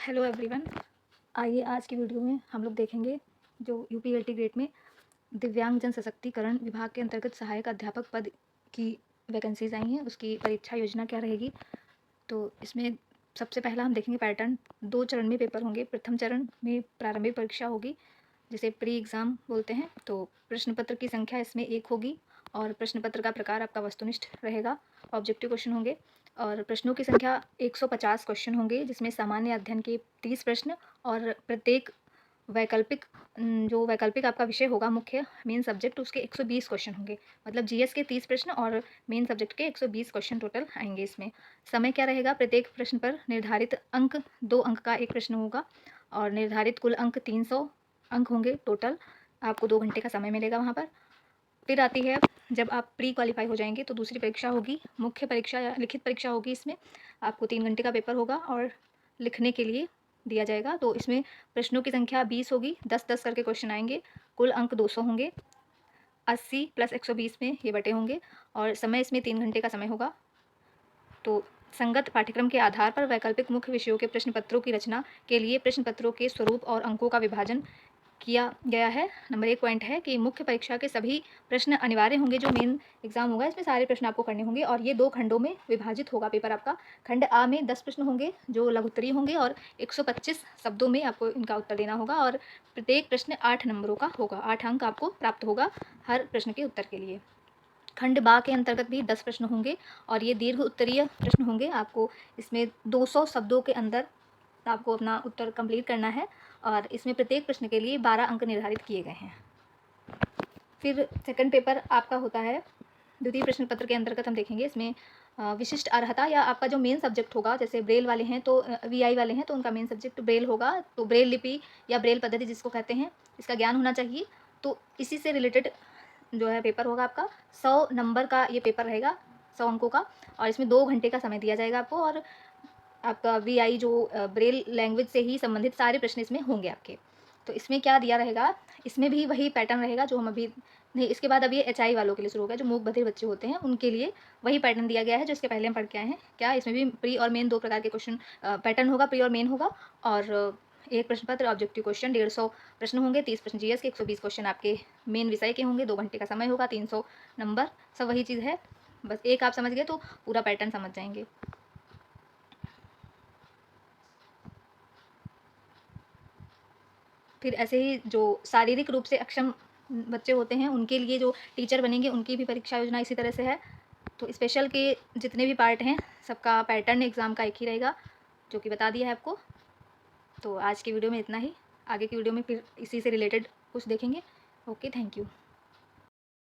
Hello everyone. आइए आज की वीडियो में हम लोग देखेंगे जो यूपीएलटी ग्रेड में दिव्यांग जन सशक्तिकरण विभाग के अंतर्गत सहायक अध्यापक पद की वैकेंसीज आई हैं, उसकी परीक्षा योजना क्या रहेगी। तो इसमें सबसे पहला हम देखेंगे पैटर्न। 2 चरण में पेपर होंगे। प्रथम चरण में प्रारंभिक परीक्षा होगी, जिसे प्री एग्ज़ाम बोलते हैं। तो प्रश्न पत्र की संख्या इसमें 1 होगी और प्रश्न पत्र का प्रकार आपका वस्तुनिष्ठ रहेगा। ऑब्जेक्टिव क्वेश्चन होंगे और प्रश्नों की संख्या 150 क्वेश्चन होंगे, जिसमें सामान्य अध्ययन के 30 प्रश्न और प्रत्येक वैकल्पिक जो वैकल्पिक आपका विषय होगा मुख्य मेन सब्जेक्ट, उसके 120 क्वेश्चन होंगे। मतलब जीएस के 30 प्रश्न और मेन सब्जेक्ट के 120 क्वेश्चन टोटल आएंगे इसमें। समय क्या रहेगा, प्रत्येक प्रश्न पर निर्धारित अंक 2 अंक का एक प्रश्न होगा और निर्धारित कुल अंक 300 अंक होंगे टोटल। आपको 2 घंटे का समय मिलेगा वहाँ पर। फिर आती है, जब आप प्री क्वालिफाई हो जाएंगे तो दूसरी परीक्षा होगी, मुख्य परीक्षा या लिखित परीक्षा होगी। इसमें आपको 3 घंटे का पेपर होगा और लिखने के लिए दिया जाएगा। तो इसमें प्रश्नों की संख्या 20 होगी, 10-10 करके क्वेश्चन आएंगे, कुल अंक 200 होंगे। 80 + 120 में ये बटे होंगे और समय इसमें 3 घंटे का समय होगा। तो संगत पाठ्यक्रम के आधार पर वैकल्पिक मुख्य विषयों के प्रश्न पत्रों की रचना के लिए प्रश्न पत्रों के स्वरूप और अंकों का विभाजन किया गया है। नंबर 1 पॉइंट है कि मुख्य परीक्षा के सभी प्रश्न अनिवार्य होंगे। जो मेन एग्जाम होगा इसमें सारे प्रश्न आपको करने होंगे और ये 2 खंडों में विभाजित होगा पेपर आपका। खंड आ में 10 प्रश्न होंगे जो लघुत्तरीय होंगे और 125 शब्दों में आपको इनका उत्तर देना होगा और प्रत्येक प्रश्न 8 नंबरों का होगा। 8 अंक आपको प्राप्त होगा हर प्रश्न के उत्तर के लिए। खंड बा के अंतर्गत भी 10 प्रश्न होंगे और ये दीर्घ उत्तरीय प्रश्न होंगे। आपको इसमें 200 शब्दों के अंदर आपको अपना उत्तर कंप्लीट करना है और इसमें प्रत्येक प्रश्न के लिए 12 अंक निर्धारित किए गए हैं। फिर सेकंड पेपर आपका होता है द्वितीय प्रश्न पत्र के अंतर्गत हम देखेंगे। इसमें विशिष्ट अर्हता या आपका जो मेन सब्जेक्ट होगा, जैसे ब्रेल वाले हैं तो वीआई वाले हैं तो उनका मेन सब्जेक्ट ब्रेल होगा। तो ब्रेल लिपि या ब्रेल पद्धति जिसको कहते हैं, इसका ज्ञान होना चाहिए। तो इसी से रिलेटेड जो है पेपर होगा आपका। 100 नंबर का ये पेपर रहेगा, 100 अंकों का, और इसमें 2 घंटे का समय दिया जाएगा आपको। और आपका वीआई जो ब्रेल लैंग्वेज से ही संबंधित सारे प्रश्न इसमें होंगे आपके। तो इसमें क्या दिया रहेगा, इसमें भी वही पैटर्न रहेगा जो हम अभी नहीं, इसके बाद अब ये एचआई वालों के लिए शुरू हो गया, जो मूक बधिर बच्चे होते हैं उनके लिए वही पैटर्न दिया गया है जो इसके पहले हम पढ़ के आए हैं। क्या इसमें भी प्री और मेन 2 प्रकार के क्वेश्चन पैटर्न होगा, प्री और मेन होगा। और एक प्रश्न पत्र ऑब्जेक्टिव क्वेश्चन 150 प्रश्न होंगे, 30 प्रश्न जीएस के, 120 क्वेश्चन आपके मेन विषय के होंगे। 2 घंटे का समय होगा, 300 नंबर, सब वही चीज़ है। बस एक आप समझ गए तो पूरा पैटर्न समझ जाएंगे। फिर ऐसे ही जो शारीरिक रूप से अक्षम बच्चे होते हैं उनके लिए जो टीचर बनेंगे उनकी भी परीक्षा योजना इसी तरह से है। तो स्पेशल के जितने भी पार्ट हैं सबका पैटर्न एग्ज़ाम का एक ही रहेगा, जो कि बता दिया है आपको। तो आज की वीडियो में इतना ही। आगे की वीडियो में फिर इसी से रिलेटेड कुछ देखेंगे। Okay, thank you.